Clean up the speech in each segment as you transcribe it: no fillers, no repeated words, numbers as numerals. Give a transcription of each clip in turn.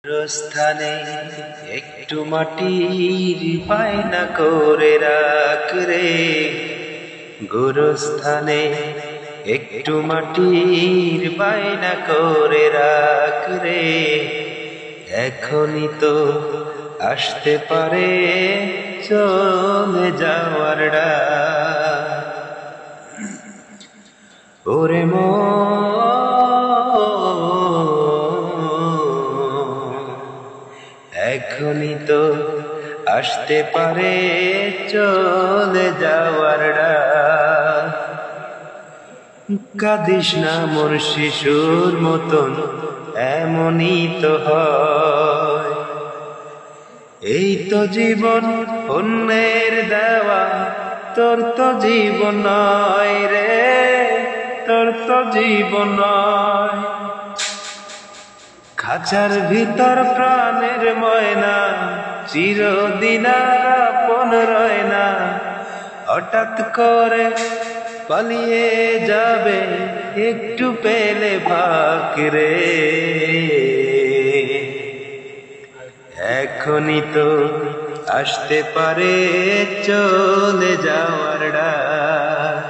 গোরস্থানে একটু মাটির বায়না করে রাখ রে, গোরস্থানে একটু মাটির বায়না করে রাখ রে। এখনই তো আসতে পারে চলে যাওয়ার ডাক। ওরে এখনই তো আসতে পারে চলে যাওয়ার ডাক। কাঁদিস না মোর শিশুর মতন, এমনই তো হয়। এই তো জীবন অন্যের দেওয়া, তোর তো জীবন নয় রে, তোর তো জীবন নয়। খাঁচার ভিতর প্রাণের ময়না চিরদিন আপন রয় না। হঠাৎ করে পালিয়ে যাবে একটু পেলে ফাঁক রে। এখনই তো আসতে পারে চলে যাওয়ার ডাক।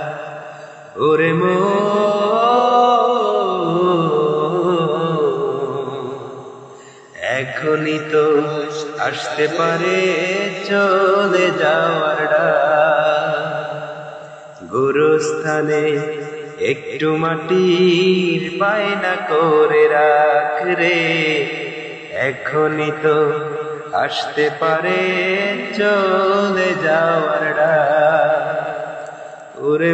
ওরে এখনই তো আসতে পারে চলে যাওয়ার ডাক। গোরস্থানে একটু মাটির বায়না করে রাখ রে, এখনই তো আসতে পারে চলে যাওয়ার ডাক। ওরে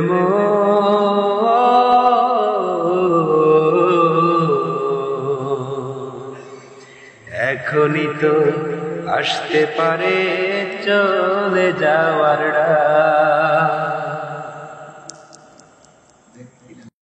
এখনই তো আসতে পারে চলে যাওয়ার ডাক।